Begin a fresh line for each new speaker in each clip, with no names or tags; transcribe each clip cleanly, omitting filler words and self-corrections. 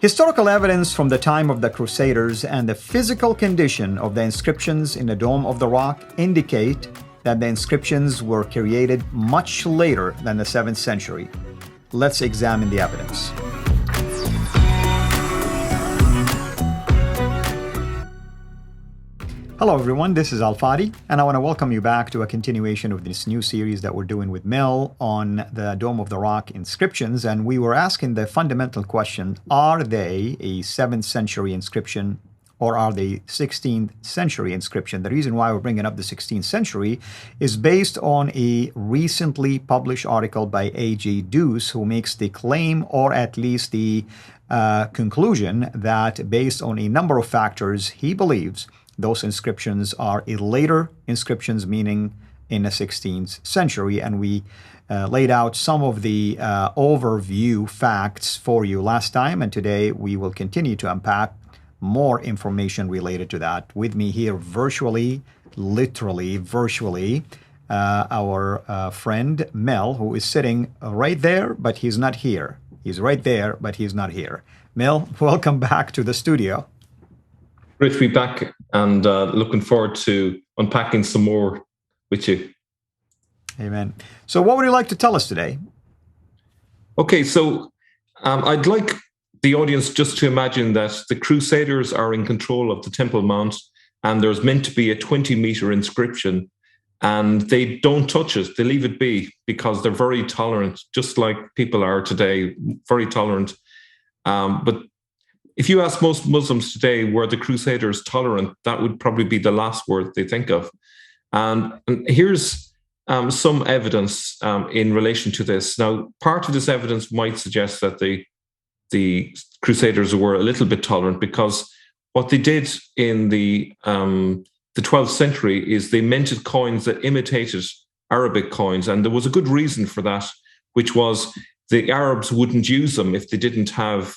Historical evidence from the time of the Crusaders and the physical condition of the inscriptions in the Dome of the Rock indicate that the inscriptions were created much later than the 7th century. Let's examine the evidence. Hello everyone, this is Fadi, and I want to welcome you back to a continuation of this new series that we're doing with Mel on the Dome of the Rock inscriptions. And we were asking the fundamental question, are they a 7th century inscription or are they 16th century inscription? The reason why we're bringing up the 16th century is based on a recently published article by AJ Deus, who makes the claim, or at least the conclusion, that based on a number of factors, he believes those inscriptions are a later inscriptions, meaning in the 16th century. And we laid out some of the overview facts for you last time, and today we will continue to unpack more information related to that. With me here virtually, literally virtually, our friend Mel, who is sitting right there, but he's not here. He's right there, but he's not here. Mel, welcome back to the studio.
Great to be back, and looking forward to unpacking some more with you.
Amen. So what would you like to tell us today?
Okay, so I'd like the audience just to imagine that the Crusaders are in control of the Temple Mount, and there's meant to be a 20-meter inscription, and they don't touch it. They leave it be because they're very tolerant, just like people are today, very tolerant. But if you ask most Muslims today, were the Crusaders tolerant, that would probably be the last word they think of. And here's some evidence in relation to this. Now, part of this evidence might suggest that the Crusaders were a little bit tolerant, because what they did in the 12th century is they minted coins that imitated Arabic coins. And there was a good reason for that, which was the Arabs wouldn't use them if they didn't have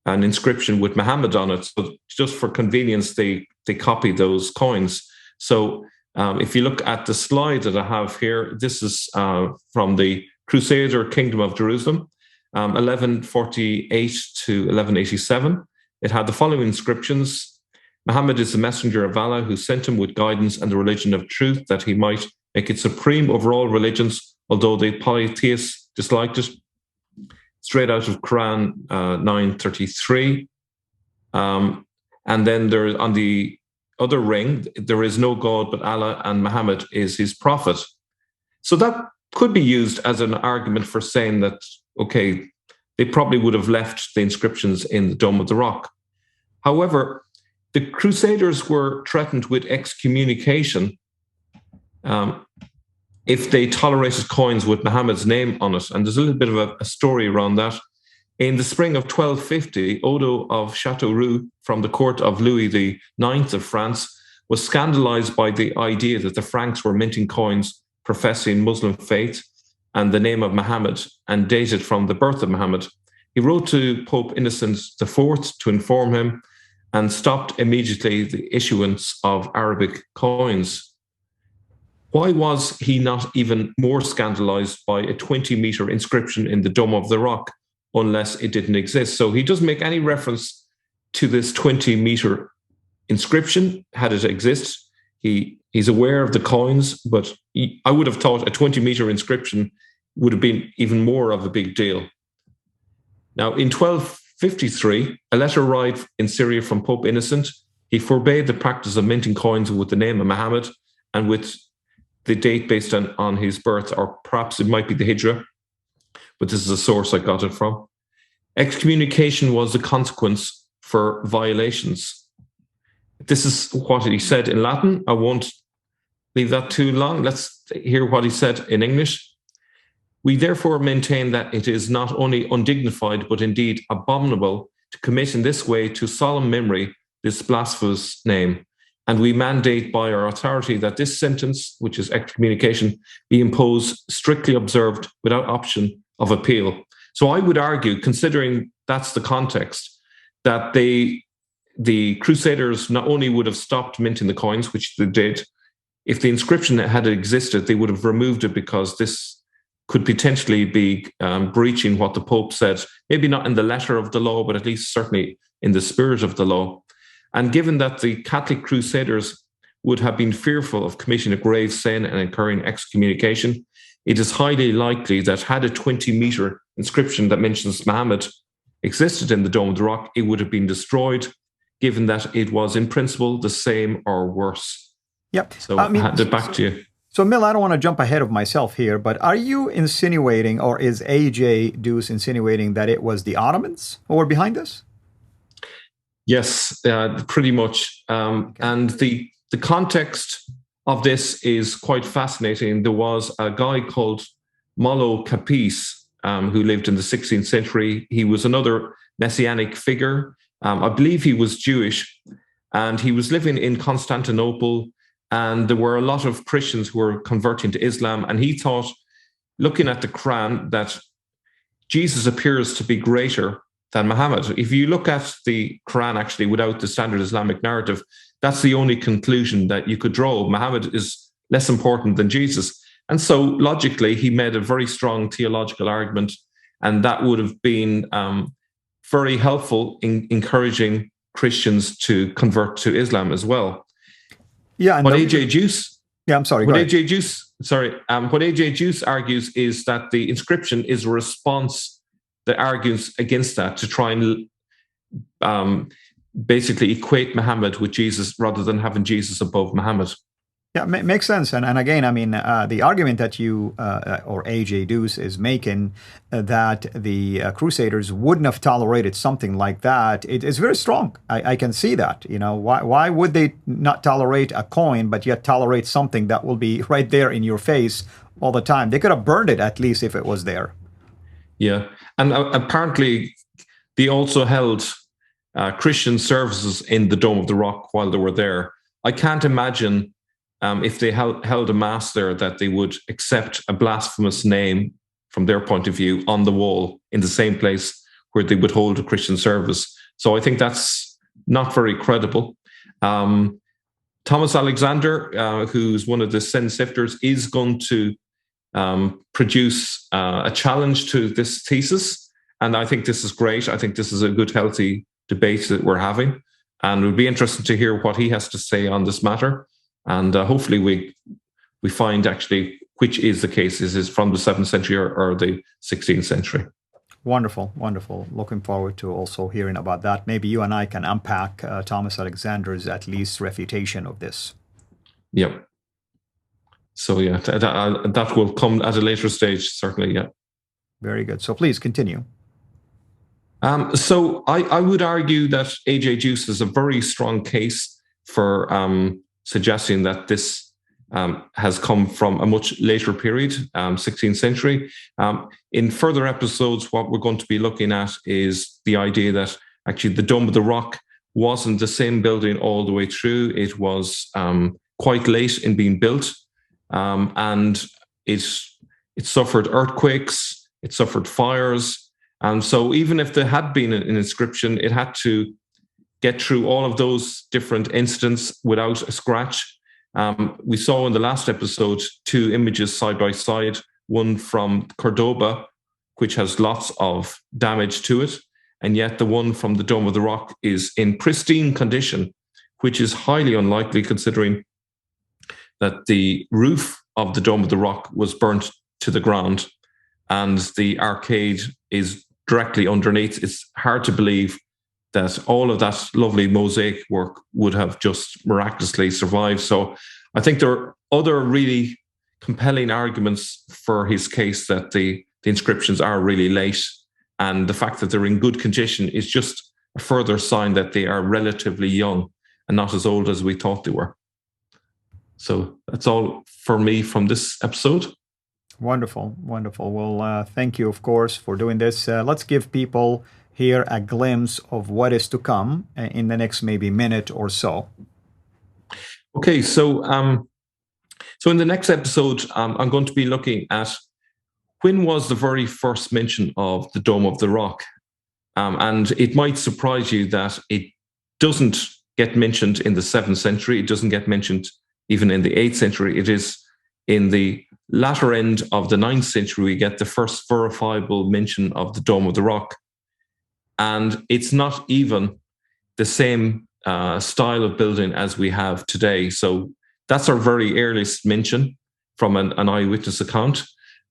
an inscription with Muhammad on it. So just for convenience, they copied those coins. So if you look at the slide that I have here, this is from the Crusader Kingdom of Jerusalem, 1148 to 1187. It had the following inscriptions: Muhammad is the messenger of Allah, who sent him with guidance and the religion of truth, that he might make it supreme over all religions, although the polytheists disliked it. Straight out of Quran 9:33. And then there, on the other ring, there is no God but Allah, and Muhammad is his prophet. So that could be used as an argument for saying that, okay, they probably would have left the inscriptions in the Dome of the Rock. However, the Crusaders were threatened with excommunication if they tolerated coins with Muhammad's name on it. And there's a little bit of a story around that. In the spring of 1250, Odo of Châteauroux, from the court of Louis IX of France, was scandalized by the idea that the Franks were minting coins professing Muslim faith and the name of Muhammad, and dated from the birth of Muhammad. He wrote to Pope Innocent IV to inform him, and stopped immediately the issuance of Arabic coins. Why was he not even more scandalized by a 20-meter inscription in the Dome of the Rock, unless it didn't exist? So he doesn't make any reference to this 20-meter inscription, had it exist. He's aware of the coins, but I would have thought a 20-meter inscription would have been even more of a big deal. Now, in 1253, a letter arrived in Syria from Pope Innocent. He forbade the practice of minting coins with the name of Muhammad and with the date based on his birth, or perhaps it might be the Hijrah, but this is a source I got it from. Excommunication was the consequence for violations. This is what he said in Latin. I won't leave that too long. Let's hear what he said in English. We therefore maintain that it is not only undignified, but indeed abominable to commit in this way to solemn memory this blasphemous name. And we mandate by our authority that this sentence, which is excommunication, be imposed, strictly observed, without option of appeal. So I would argue, considering that's the context, that the Crusaders not only would have stopped minting the coins, which they did, if the inscription had existed, they would have removed it, because this could potentially be breaching what the Pope said, maybe not in the letter of the law, but at least certainly in the spirit of the law. And given that the Catholic Crusaders would have been fearful of committing a grave sin and incurring excommunication, it is highly likely that had a 20-meter inscription that mentions Muhammad existed in the Dome of the Rock, it would have been destroyed, given that it was in principle the same or worse.
Yep.
So I hand it back to you.
So, Mel, I don't want to jump ahead of myself here, but are you insinuating, or is AJ Deus insinuating that it was the Ottomans who were behind this?
Yes, pretty much. Okay. And the context of this is quite fascinating. There was a guy called Mollo Capis who lived in the 16th century. He was another messianic figure. I believe he was Jewish, and he was living in Constantinople. And there were a lot of Christians who were converting to Islam. And he thought, looking at the Quran, that Jesus appears to be greater than Muhammad. If you look at the Quran, actually, without the standard Islamic narrative, that's the only conclusion that you could draw. Muhammad is less important than Jesus. And so, logically, he made a very strong theological argument. And that would have been very helpful in encouraging Christians to convert to Islam as well.
Yeah, and
what AJ Deus.
Yeah, I'm sorry.
What AJ Deus argues is that the inscription is a response that argues against that, to try and basically equate Muhammad with Jesus rather than having Jesus above Muhammad.
Yeah, makes sense. And again, I mean, the argument that you or AJ Deus is making that the Crusaders wouldn't have tolerated something like that, it is very strong. I can see that. You know, why would they not tolerate a coin, but yet tolerate something that will be right there in your face all the time? They could have burned it at least if it was there.
Yeah, and apparently they also held Christian services in the Dome of the Rock while they were there. I can't imagine if they held a mass there that they would accept a blasphemous name from their point of view on the wall in the same place where they would hold a Christian service. So I think that's not very credible. Thomas Alexander, who's one of the sin sifters, is going to produce a challenge to this thesis. And I think this is great. I think this is a good, healthy debate that we're having. And it would be interesting to hear what he has to say on this matter. And hopefully we find actually which is the case. Is it from the 7th century or the 16th century?
Wonderful, wonderful. Looking forward to also hearing about that. Maybe you and I can unpack Thomas Alexander's at least refutation of this.
Yep. So yeah, that will come at a later stage, certainly, yeah.
Very good. So please continue.
So I would argue that AJ Deus is a very strong case for suggesting that this has come from a much later period, 16th century. In further episodes, what we're going to be looking at is the idea that actually the Dome of the Rock wasn't the same building all the way through. It was quite late in being built, and it suffered earthquakes, it suffered fires. And so even if there had been an inscription, it had to get through all of those different incidents without a scratch. We saw in the last episode 2 images side by side, one from Cordoba, which has lots of damage to it, and yet the one from the Dome of the Rock is in pristine condition, which is highly unlikely considering that the roof of the Dome of the Rock was burnt to the ground and the arcade is directly underneath. It's hard to believe that all of that lovely mosaic work would have just miraculously survived. So I think there are other really compelling arguments for his case that the inscriptions are really late, and the fact that they're in good condition is just a further sign that they are relatively young and not as old as we thought they were. So that's all for me from this episode.
Wonderful, wonderful. Well, thank you, of course, for doing this. Let's give people here a glimpse of what is to come in the next maybe minute or so.
Okay, so in the next episode, I'm going to be looking at when was the very first mention of the Dome of the Rock. And it might surprise you that it doesn't get mentioned in the 7th century. It doesn't get mentioned even in the 8th century. It is in the latter end of the 9th century, we get the first verifiable mention of the Dome of the Rock. And it's not even the same style of building as we have today. So that's our very earliest mention from an eyewitness account.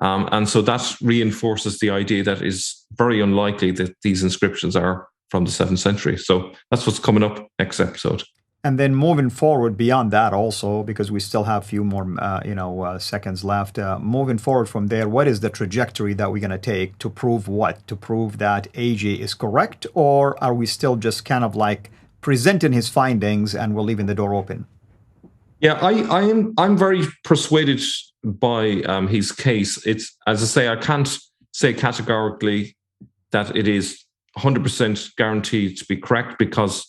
And so that reinforces the idea that it's very unlikely that these inscriptions are from the 7th century. So that's what's coming up next episode.
And then moving forward beyond that also, because we still have a few more seconds left, moving forward from there, what is the trajectory that we're going to take to prove what? To prove that AJ is correct? Or are we still just kind of like presenting his findings and we're leaving the door open?
Yeah, I'm very persuaded by his case. It's, as I say, I can't say categorically that it is 100% guaranteed to be correct, because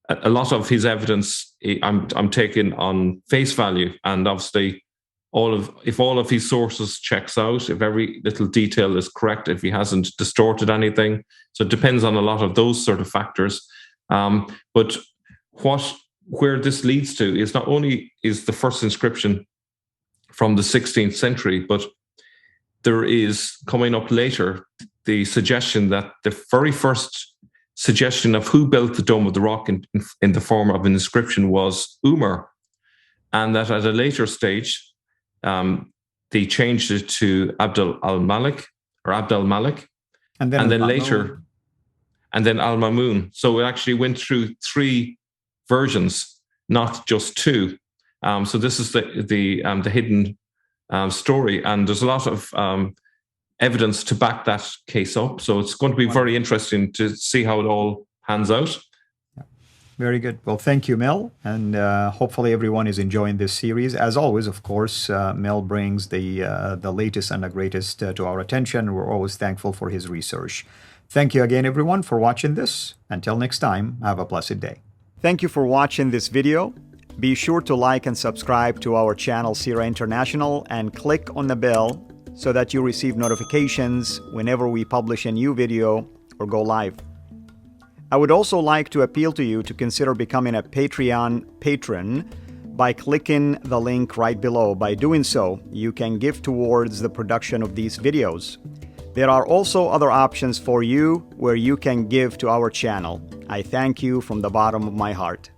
a lot of his evidence I'm taking on face value, and obviously if all of his sources checks out, if every little detail is correct, if he hasn't distorted anything. So it depends on a lot of those sort of factors. But where this leads to is not only is the first inscription from the 16th century, but there is coming up later the suggestion that the very first suggestion of who built the Dome of the Rock in the form of an inscription was Umar, and that at a later stage they changed it to Abd al-Malik, and then later, and then al-Mamun. So it actually went through 3 versions, not just 2. So this is the hidden story, and there's a lot of evidence to back that case up. So it's going to be very interesting to see how it all pans out.
Very good. Well, thank you, Mel. And hopefully everyone is enjoying this series. As always, of course, Mel brings the latest and the greatest to our attention. We're always thankful for his research. Thank you again, everyone, for watching this. Until next time, have a blessed day. Thank you for watching this video. Be sure to like and subscribe to our channel, CIRA International, and click on the bell so that you receive notifications whenever we publish a new video or go live. I would also like to appeal to you to consider becoming a Patreon patron by clicking the link right below. By doing so, you can give towards the production of these videos. There are also other options for you where you can give to our channel. I thank you from the bottom of my heart.